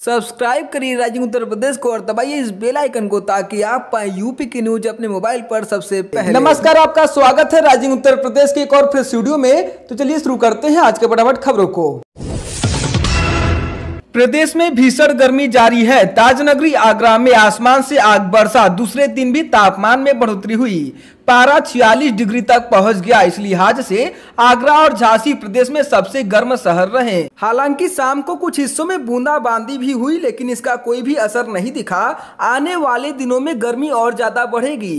Subscribe करिए rising Uttar Pradesh को और दबाइए इस बेल आइकन को ताकि आप पाए यूपी की न्यूज अपने मोबाइल पर सबसे पहले। नमस्कार, आपका स्वागत है राइजिंग उत्तर प्रदेश के एक और फ्रेश वीडियो में। तो चलिए शुरू करते हैं आज के फटाफट खबरों को। प्रदेश में भीषण गर्मी जारी है। ताजनगरी आगरा में आसमान से आग बरसा। दूसरे दिन भी तापमान में बढ़ोतरी हुई। पारा 46 डिग्री तक पहुंच गया। इस लिहाज से आगरा और झांसी प्रदेश में सबसे गर्म शहर रहे। हालांकि शाम को कुछ हिस्सों में बूंदाबांदी भी हुई, लेकिन इसका कोई भी असर नहीं दिखा। आने वाले दिनों में गर्मी और ज्यादा बढ़ेगी।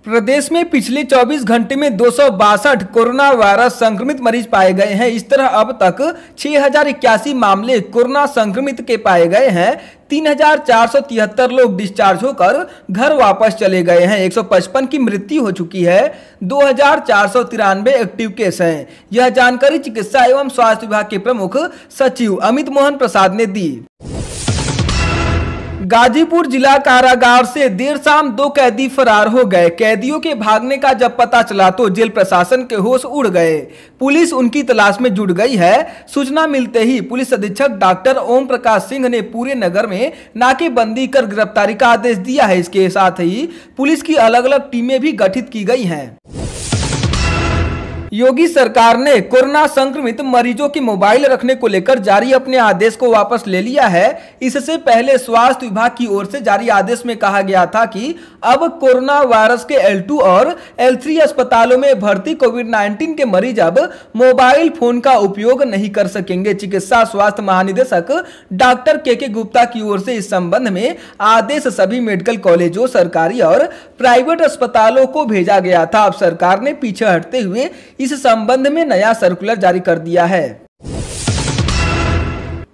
प्रदेश में पिछले 24 घंटे में 262 कोरोना वायरस संक्रमित मरीज पाए गए हैं। इस तरह अब तक 6081 मामले कोरोना संक्रमित के पाए गए हैं। 3473 लोग डिस्चार्ज होकर घर वापस चले गए हैं। 155 की मृत्यु हो चुकी है। 2493 एक्टिव केस हैं। यह जानकारी चिकित्सा एवं स्वास्थ्य विभाग के प्रमुख सचिव अमित मोहन प्रसाद ने दी। गाजीपुर जिला कारागार से देर शाम 2 कैदी फरार हो गए। कैदियों के भागने का जब पता चला तो जेल प्रशासन के होश उड़ गए। पुलिस उनकी तलाश में जुट गई है। सूचना मिलते ही पुलिस अधीक्षक डॉक्टर ओम प्रकाश सिंह ने पूरे नगर में नाकेबंदी कर गिरफ्तारी का आदेश दिया है। इसके साथ ही पुलिस की अलग अलग टीमें भी गठित की गई हैं। योगी सरकार ने कोरोना संक्रमित मरीजों की मोबाइल रखने को लेकर जारी अपने आदेश को वापस ले लिया है। इससे पहले स्वास्थ्य विभाग की ओर से जारी आदेश में कहा गया था कि अब कोरोना वायरस के L2 और L3 अस्पतालों में भर्ती कोविड-19 के मरीज अब मोबाइल फोन का उपयोग नहीं कर सकेंगे। चिकित्सा स्वास्थ्य महानिदेशक डॉक्टर के गुप्ता की ओर से इस संबंध में आदेश सभी मेडिकल कॉलेजों, सरकारी और प्राइवेट अस्पतालों को भेजा गया था। अब सरकार ने पीछे हटते हुए इस संबंध में नया सर्कुलर जारी कर दिया है।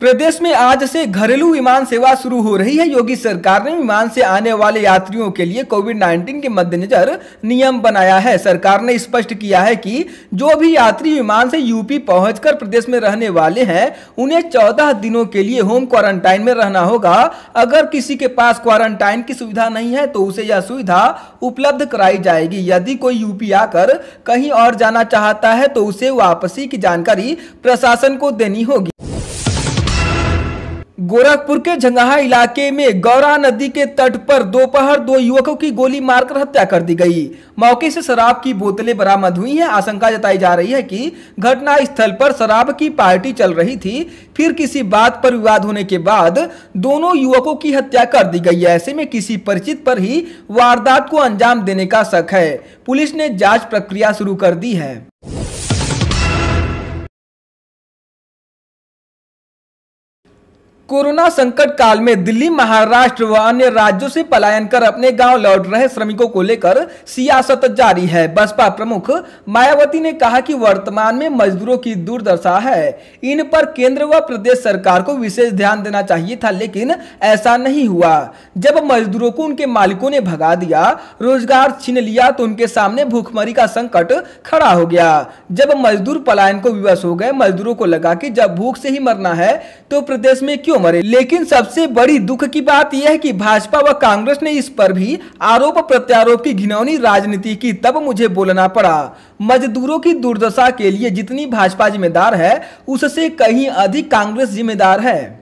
प्रदेश में आज से घरेलू विमान सेवा शुरू हो रही है। योगी सरकार ने विमान से आने वाले यात्रियों के लिए कोविड-19 के मद्देनजर नियम बनाया है। सरकार ने स्पष्ट किया है कि जो भी यात्री विमान से यूपी पहुंचकर प्रदेश में रहने वाले हैं, उन्हें 14 दिनों के लिए होम क्वारंटाइन में रहना होगा। अगर किसी के पास क्वारंटाइन की सुविधा नहीं है तो उसे यह सुविधा उपलब्ध कराई जाएगी। यदि कोई यूपी आकर कहीं और जाना चाहता है तो उसे वापसी की जानकारी प्रशासन को देनी होगी। गोरखपुर के झंगाहा इलाके में गौरा नदी के तट पर दोपहर 2 युवकों की गोली मारकर हत्या कर दी गई। मौके से शराब की बोतलें बरामद हुई हैं। आशंका जताई जा रही है कि घटना स्थल पर शराब की पार्टी चल रही थी, फिर किसी बात पर विवाद होने के बाद दोनों युवकों की हत्या कर दी गई है। ऐसे में किसी परिचित पर ही वारदात को अंजाम देने का शक है। पुलिस ने जांच प्रक्रिया शुरू कर दी है। कोरोना संकट काल में दिल्ली, महाराष्ट्र व अन्य राज्यों से पलायन कर अपने गांव लौट रहे श्रमिकों को लेकर सियासत जारी है। बसपा प्रमुख मायावती ने कहा कि वर्तमान में मजदूरों की दुर्दशा है। इन पर केंद्र व प्रदेश सरकार को विशेष ध्यान देना चाहिए था, लेकिन ऐसा नहीं हुआ। जब मजदूरों को उनके मालिकों ने भगा दिया, रोजगार छीन लिया तो उनके सामने भूखमरी का संकट खड़ा हो गया। जब मजदूर पलायन को विवश हो गए, मजदूरों को लगा कि जब भूख से ही मरना है तो प्रदेश में क्यों मरे। लेकिन सबसे बड़ी दुख की बात यह है कि भाजपा व कांग्रेस ने इस पर भी आरोप प्रत्यारोप की घिनौनी राजनीति की। तब मुझे बोलना पड़ा। मजदूरों की दुर्दशा के लिए जितनी भाजपा जिम्मेदार है, उससे कहीं अधिक कांग्रेस जिम्मेदार है।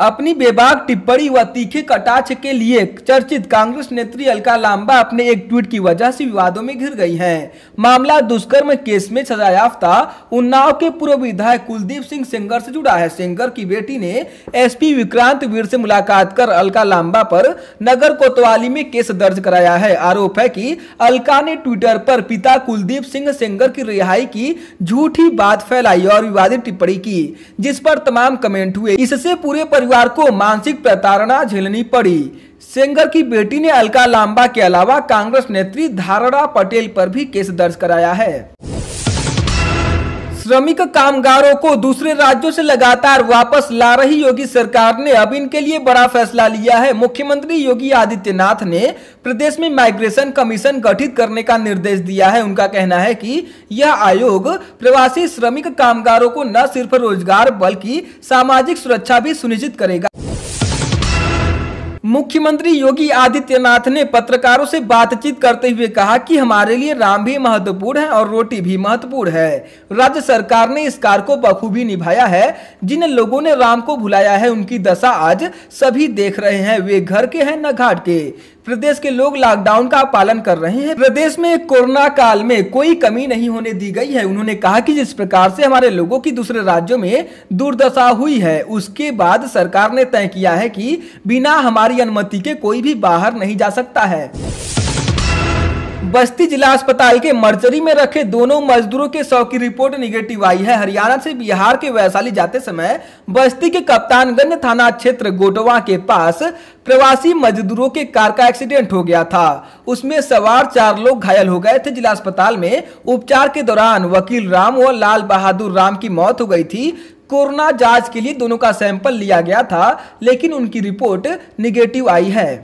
अपनी बेबाक टिप्पणी व तीखे कटाक्ष के लिए चर्चित कांग्रेस नेत्री अलका लांबा अपने एक ट्वीट की वजह से विवादों में घिर गई हैं। मामला दुष्कर्म केस में सजायाफ्ता उन्नाव के पूर्व विधायक कुलदीप सिंह सेंगर से जुड़ा है। सेंगर की बेटी ने एसपी विक्रांत वीर से मुलाकात कर अलका लांबा पर नगर कोतवाली में केस दर्ज कराया है। आरोप है कि अलका ने ट्विटर पर पिता कुलदीप सिंह सेंगर की रिहाई की झूठी बात फैलाई और विवादित टिप्पणी की, जिस पर तमाम कमेंट हुए। इससे पूरे परिवार को मानसिक प्रताड़ना झेलनी पड़ी। सेंगर की बेटी ने अलका लांबा के अलावा कांग्रेस नेत्री धारणा पटेल पर भी केस दर्ज कराया है। श्रमिक कामगारों को दूसरे राज्यों से लगातार वापस ला रही योगी सरकार ने अब इनके लिए बड़ा फैसला लिया है। मुख्यमंत्री योगी आदित्यनाथ ने प्रदेश में माइग्रेशन कमीशन गठित करने का निर्देश दिया है। उनका कहना है कि यह आयोग प्रवासी श्रमिक कामगारों को न सिर्फ रोजगार बल्कि सामाजिक सुरक्षा भी सुनिश्चित करेगा। मुख्यमंत्री योगी आदित्यनाथ ने पत्रकारों से बातचीत करते हुए कहा कि हमारे लिए राम भी महत्वपूर्ण है और रोटी भी महत्वपूर्ण है। राज्य सरकार ने इस कार्य को बखूबी निभाया है। जिन लोगों ने राम को भुलाया है उनकी दशा आज सभी देख रहे हैं। वे घर के हैं न घाट के। प्रदेश के लोग लॉकडाउन का पालन कर रहे हैं। प्रदेश में कोरोना काल में कोई कमी नहीं होने दी गई है। उन्होंने कहा कि जिस प्रकार से हमारे लोगों की दूसरे राज्यों में दुर्दशा हुई है, उसके बाद सरकार ने तय किया है कि बिना हमारी अनुमति के कोई भी बाहर नहीं जा सकता है। बस्ती जिला अस्पताल के मर्चरी में रखे दोनों मजदूरों के शव की रिपोर्ट निगेटिव आई है। हरियाणा से बिहार के वैशाली जाते समय बस्ती के कप्तानगंज थाना क्षेत्र गोटवा के पास प्रवासी मजदूरों के कार का एक्सीडेंट हो गया था। उसमें सवार 4 लोग घायल हो गए थे। जिला अस्पताल में उपचार के दौरान वकील राम व लाल बहादुर राम की मौत हो गई थी। कोरोना जांच के लिए दोनों का सैंपल लिया गया था, लेकिन उनकी रिपोर्ट निगेटिव आई है।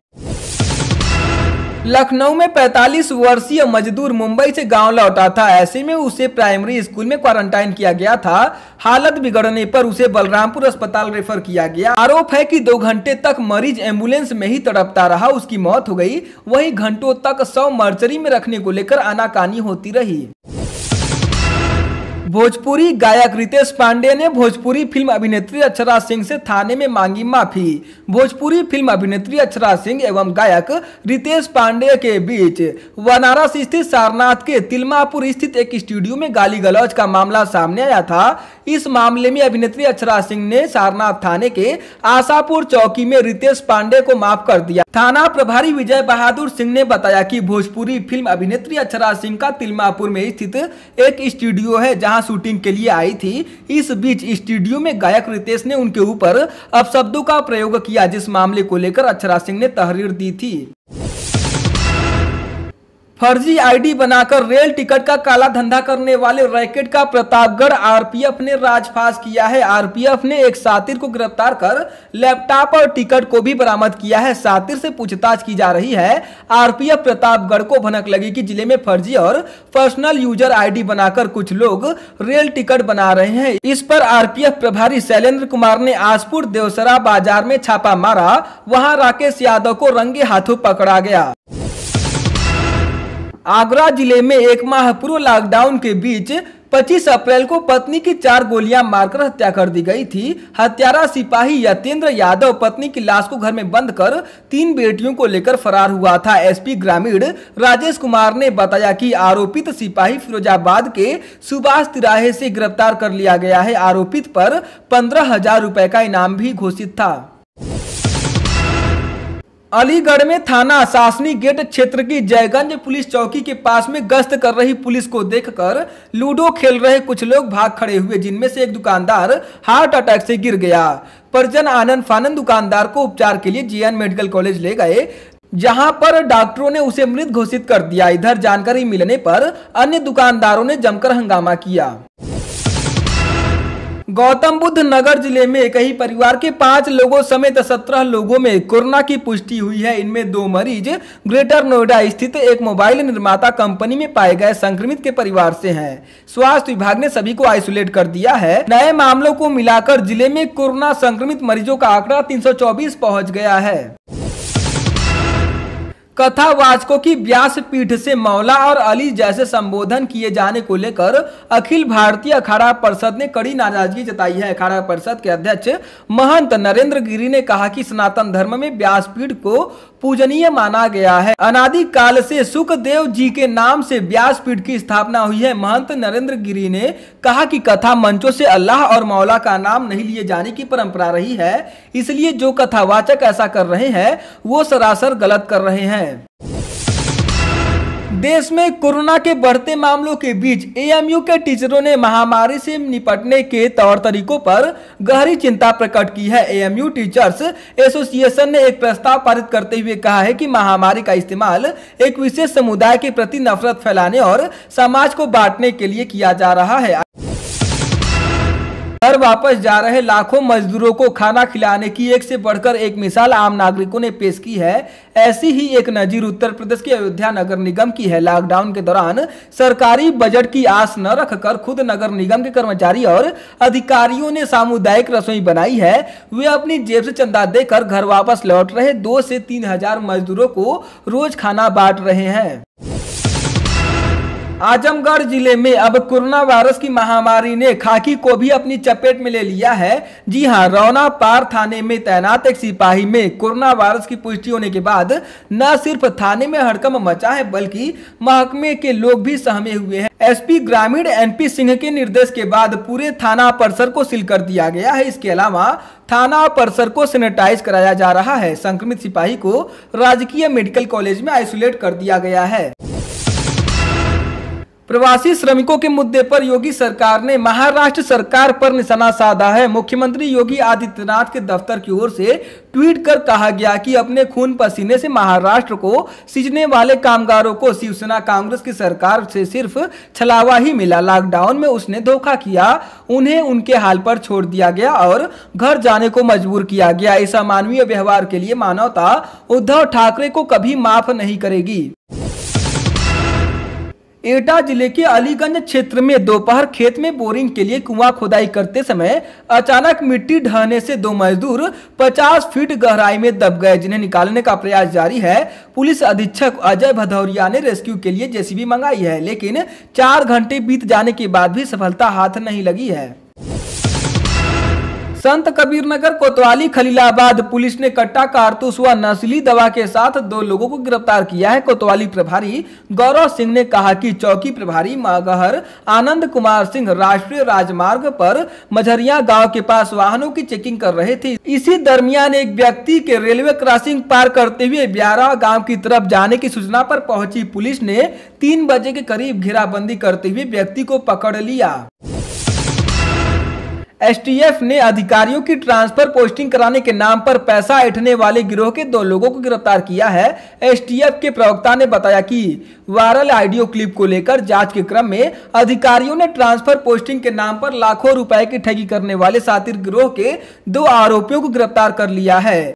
लखनऊ में 45 वर्षीय मजदूर मुंबई से गांव लौटा था। ऐसे में उसे प्राइमरी स्कूल में क्वारंटाइन किया गया था। हालत बिगड़ने पर उसे बलरामपुर अस्पताल रेफर किया गया। आरोप है कि 2 घंटे तक मरीज एम्बुलेंस में ही तड़पता रहा, उसकी मौत हो गई। वहीं घंटों तक शव मर्चरी में रखने को लेकर आनाकानी होती रही। भोजपुरी गायक रितेश पांडे ने भोजपुरी फिल्म अभिनेत्री अक्षरा सिंह से थाने में मांगी माफी। भोजपुरी फिल्म अभिनेत्री अक्षरा सिंह एवं गायक रितेश पांडे के बीच बनारस स्थित सारनाथ के तिलमापुर स्थित एक स्टूडियो में गाली गलौज का मामला सामने आया था। इस मामले में अभिनेत्री अक्षरा सिंह ने सारनाथ थाने के आशापुर चौकी में रितेश पांडे को माफ कर दिया। थाना प्रभारी विजय बहादुर सिंह ने बताया कि भोजपुरी फिल्म अभिनेत्री अक्षरा सिंह का तिलमापुर में स्थित एक स्टूडियो है जहां शूटिंग के लिए आई थी। इस बीच स्टूडियो में गायक रितेश ने उनके ऊपर अपशब्दों का प्रयोग किया, जिस मामले को लेकर अक्षरा सिंह ने तहरीर दी थी। फर्जी आईडी बनाकर रेल टिकट का काला धंधा करने वाले रैकेट का प्रतापगढ़ आरपीएफ ने राजफाश किया है। आरपीएफ ने एक सातिर को गिरफ्तार कर लैपटॉप और टिकट को भी बरामद किया है। सातिर से पूछताछ की जा रही है। आरपीएफ प्रतापगढ़ को भनक लगी कि जिले में फर्जी और पर्सनल यूजर आईडी बनाकर कुछ लोग रेल टिकट बना रहे हैं। इस पर आरपीएफ प्रभारी शैलेंद्र कुमार ने आसपुर देवसरा बाजार में छापा मारा। वहां राकेश यादव को रंगे हाथों पकड़ा गया। आगरा जिले में 1 माह पूर्व लॉकडाउन के बीच 25 अप्रैल को पत्नी की 4 गोलियां मारकर हत्या कर दी गई थी। हत्यारा सिपाही यतेंद्र यादव पत्नी की लाश को घर में बंद कर 3 बेटियों को लेकर फरार हुआ था। एसपी ग्रामीण राजेश कुमार ने बताया कि आरोपित सिपाही फिरोजाबाद के सुभाष तिराहे से गिरफ्तार कर लिया गया है। आरोपित पर 15,000 रुपए का इनाम भी घोषित था। अलीगढ़ में थाना शासनी गेट क्षेत्र की जयगंज पुलिस चौकी के पास में गश्त कर रही पुलिस को देखकर लूडो खेल रहे कुछ लोग भाग खड़े हुए, जिनमें से एक दुकानदार हार्ट अटैक से गिर गया। परिजन आनंद फानंद दुकानदार को उपचार के लिए जीएन मेडिकल कॉलेज ले गए, जहां पर डॉक्टरों ने उसे मृत घोषित कर दिया। इधर जानकारी मिलने पर अन्य दुकानदारों ने जमकर हंगामा किया। गौतम बुद्ध नगर जिले में एक ही परिवार के 5 लोगों समेत 17 लोगों में कोरोना की पुष्टि हुई है। इनमें 2 मरीज ग्रेटर नोएडा स्थित एक मोबाइल निर्माता कंपनी में पाए गए संक्रमित के परिवार से हैं। स्वास्थ्य विभाग ने सभी को आइसोलेट कर दिया है। नए मामलों को मिलाकर जिले में कोरोना संक्रमित मरीजों का आंकड़ा 324 पहुंच गया है। कथावाचकों की व्यासपीठ से मौला और अली जैसे संबोधन किए जाने को लेकर अखिल भारतीय अखाड़ा परिषद ने कड़ी नाराजगी जताई है। अखाड़ा परिषद के अध्यक्ष महंत नरेंद्र गिरी ने कहा कि सनातन धर्म में व्यासपीठ को पूजनीय माना गया है। अनादि काल से सुखदेव जी के नाम से व्यासपीठ की स्थापना हुई है। महंत नरेंद्र गिरी ने कहा कि कथा मंचों से अल्लाह और मौला का नाम नहीं लिए जाने की परंपरा रही है, इसलिए जो कथावाचक ऐसा कर रहे हैं वो सरासर गलत कर रहे हैं। देश में कोरोना के बढ़ते मामलों के बीच एएमयू के टीचरों ने महामारी से निपटने के तौर तरीकों पर गहरी चिंता प्रकट की है। एएमयू टीचर्स एसोसिएशन ने एक प्रस्ताव पारित करते हुए कहा है कि महामारी का इस्तेमाल एक विशेष समुदाय के प्रति नफरत फैलाने और समाज को बांटने के लिए किया जा रहा है। घर वापस जा रहे लाखों मजदूरों को खाना खिलाने की एक से बढ़कर एक मिसाल आम नागरिकों ने पेश की है। ऐसी ही एक नजीर उत्तर प्रदेश के अयोध्या नगर निगम की है। लॉकडाउन के दौरान सरकारी बजट की आस न रखकर खुद नगर निगम के कर्मचारी और अधिकारियों ने सामुदायिक रसोई बनाई है। वे अपनी जेब से चंदा देकर घर वापस लौट रहे 2 से 3 हजार मजदूरों को रोज खाना बांट रहे हैं। आजमगढ़ जिले में अब कोरोना वायरस की महामारी ने खाकी को भी अपनी चपेट में ले लिया है। जी हां, रौना पार थाने में तैनात एक सिपाही में कोरोना वायरस की पुष्टि होने के बाद न सिर्फ थाने में हड़कंप मचा है बल्कि महकमे के लोग भी सहमे हुए हैं। एसपी ग्रामीण एनपी सिंह के निर्देश के बाद पूरे थाना परिसर को सील कर दिया गया है। इसके अलावा थाना परिसर को सैनिटाइज कराया जा रहा है। संक्रमित सिपाही को राजकीय मेडिकल कॉलेज में आइसोलेट कर दिया गया है। प्रवासी श्रमिकों के मुद्दे पर योगी सरकार ने महाराष्ट्र सरकार पर निशाना साधा है। मुख्यमंत्री योगी आदित्यनाथ के दफ्तर की ओर से ट्वीट कर कहा गया कि अपने खून पसीने से महाराष्ट्र को सींचने वाले कामगारों को शिवसेना कांग्रेस की सरकार से सिर्फ छलावा ही मिला। लॉकडाउन में उसने धोखा किया, उन्हें उनके हाल पर छोड़ दिया गया और घर जाने को मजबूर किया गया। इस अमानवीय व्यवहार के लिए मानवता उद्धव ठाकरे को कभी माफ नहीं करेगी। एटा जिले के अलीगंज क्षेत्र में दोपहर खेत में बोरिंग के लिए कुआं खोदाई करते समय अचानक मिट्टी ढहने से 2 मजदूर 50 फीट गहराई में दब गए, जिन्हें निकालने का प्रयास जारी है। पुलिस अधीक्षक अजय भदौरिया ने रेस्क्यू के लिए जेसीबी मंगाई है, लेकिन 4 घंटे बीत जाने के बाद भी सफलता हाथ नहीं लगी है। संत कबीरनगर कोतवाली खलीलाबाद पुलिस ने कट्टा कारतूस व नस्ली दवा के साथ 2 लोगों को गिरफ्तार किया है। कोतवाली प्रभारी गौरव सिंह ने कहा कि चौकी प्रभारी मागहर आनंद कुमार सिंह राष्ट्रीय राजमार्ग पर मझरिया गांव के पास वाहनों की चेकिंग कर रहे थे। इसी दरमियान एक व्यक्ति के रेलवे क्रॉसिंग पार करते हुए ब्यारा गाँव की तरफ जाने की सूचना पर पहुंची पुलिस ने 3 बजे के करीब घेराबंदी करते हुए व्यक्ति को पकड़ लिया। एसटीएफ ने अधिकारियों की ट्रांसफर पोस्टिंग कराने के नाम पर पैसा ऐंठने वाले गिरोह के 2 लोगों को गिरफ्तार किया है। एसटीएफ के प्रवक्ता ने बताया कि वायरल ऑडियो क्लिप को लेकर जांच के क्रम में अधिकारियों ने ट्रांसफर पोस्टिंग के नाम पर लाखों रुपए की ठगी करने वाले शातिर गिरोह के 2 आरोपियों को गिरफ्तार कर लिया है।